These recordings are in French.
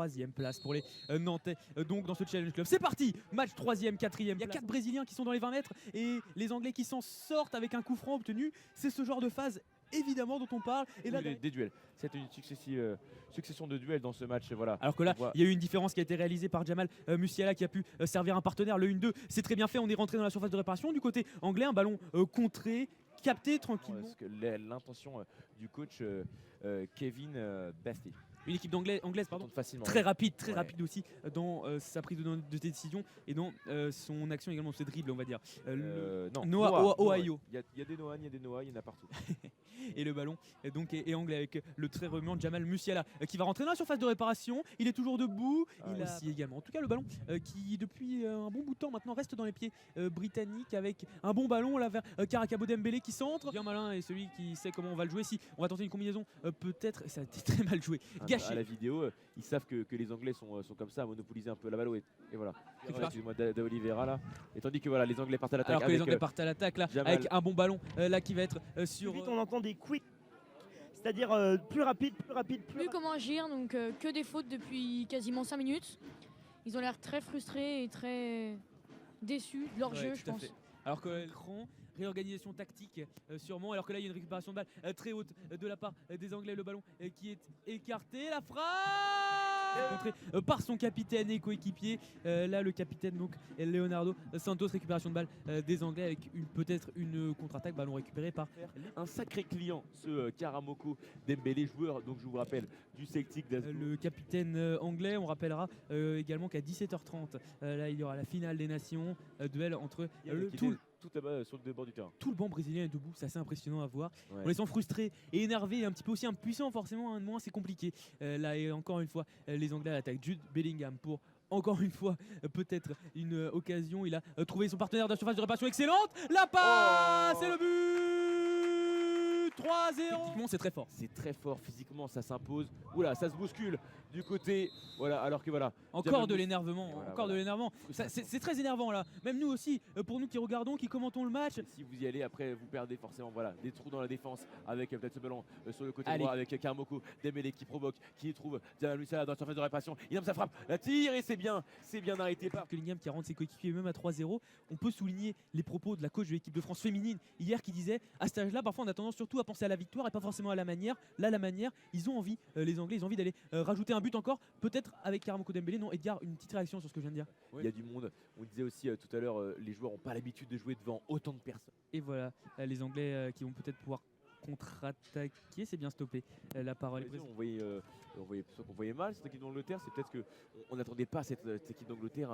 3e place pour les Nantais donc dans ce Challenge Club. C'est parti, match 3e, 4e. Il y a 4 Brésiliens qui sont dans les 20 mètres et les Anglais qui s'en sortent avec un coup franc obtenu. C'est ce genre de phase évidemment dont on parle. Et là, des duels. C'est une succession de duels dans ce match. Voilà. Alors que là, il y a eu une différence qui a été réalisée par Jamal Musiala qui a pu servir un partenaire. Le 1-2, c'est très bien fait. On est rentré dans la surface de réparation. Du côté anglais, un ballon contré, capté tranquillement. L'intention du coach Kevin Basti. Une équipe anglaise pardon, facilement, très rapide aussi dans sa prise de décision et dans son action également, ses dribbles on va dire. Noah Ohio. Il y a des Noah, il y en a partout. Et le ballon donc est anglais avec le très remuant Jamal Musiala qui va rentrer dans la surface de réparation. Il est toujours debout. Il a aussi également. En tout cas le ballon qui depuis un bon bout de temps maintenant reste dans les pieds britanniques avec un bon ballon là vers Karakabo Dembélé qui centre. Bien malin et celui qui sait comment on va le jouer. Si on va tenter une combinaison peut-être, ça a été très mal joué. À la vidéo, ils savent que les Anglais sont comme ça, à monopoliser un peu la balle. Et voilà. Excuse-moi, d'Oliveira là. Et tandis que voilà, les Anglais partent à l'attaque. Alors que les Anglais partent à l'attaque là, avec un bon ballon là qui va être sur. Vite, on entend des quick, c'est-à-dire plus rapide. Plus comment agir, donc que des fautes depuis quasiment 5 minutes. Ils ont l'air très frustrés et très déçus de leur jeu, je pense. Alors que l'écran, réorganisation tactique sûrement, alors que là il y a une récupération de balle très haute de la part des Anglais, le ballon qui est écarté, la frappe contrée par son capitaine et coéquipier, là le capitaine donc Leonardo Santos, récupération de balle des Anglais avec peut-être une contre-attaque, ballon récupéré par un sacré client, ce Karamoko Dembélé, joueur donc je vous rappelle du Celtic d'Asgo. Le capitaine anglais, on rappellera également qu'à 17h30 là il y aura la finale des nations, duel entre tout là-bas sur le bord du terrain. Tout le banc brésilien est debout, c'est assez impressionnant à voir. On les sent frustrés et énervés et un petit peu aussi impuissants forcément, moins c'est compliqué. Là et encore une fois, les Anglais attaquent Jude Bellingham pour encore une fois peut-être une occasion. Il a trouvé son partenaire de la surface de réparation excellente. La passe, c'est le but 3-0. Techniquement c'est très fort. C'est très fort physiquement, ça s'impose. Oula, ça se bouscule du côté. Voilà, alors que voilà. Encore de l'énervement, de l'énervement. C'est très énervant là. Même nous aussi, pour nous qui regardons, qui commentons le match. Si vous y allez, après vous perdez forcément. Voilà, des trous dans la défense avec peut-être ce ballon sur le côté droit avec Karamoko Dembélé qui provoque, qui trouve Jamal Musiala dans la surface de réparation. Il aime sa frappe, la tire et c'est bien arrêté par Bellingham qui rentre ses coéquipiers même à 3-0. On peut souligner les propos de la coach de l'équipe de France féminine hier qui disait à cet âge-là, parfois on a tendance surtout à penser à la victoire et pas forcément à la manière. Là, la manière, ils ont envie, les Anglais, ils ont envie d'aller rajouter un but encore, peut-être avec Karamoko Dembélé. Non, Edgar, une petite réaction sur ce que je viens de dire. Il y a du monde. On disait aussi tout à l'heure, les joueurs n'ont pas l'habitude de jouer devant autant de personnes. Et voilà, les Anglais qui vont peut-être pouvoir contre-attaquer, c'est bien stoppé. La parole est on voyait mal cette équipe d'Angleterre, c'est peut-être qu'on n'attendait pas cette équipe d'Angleterre.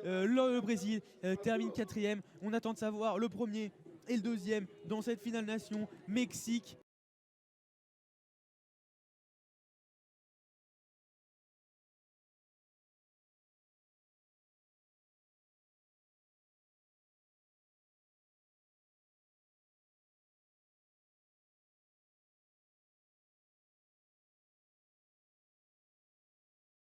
Le Brésil termine 4e. On attend de savoir le premier et le deuxième dans cette finale nation. Mexique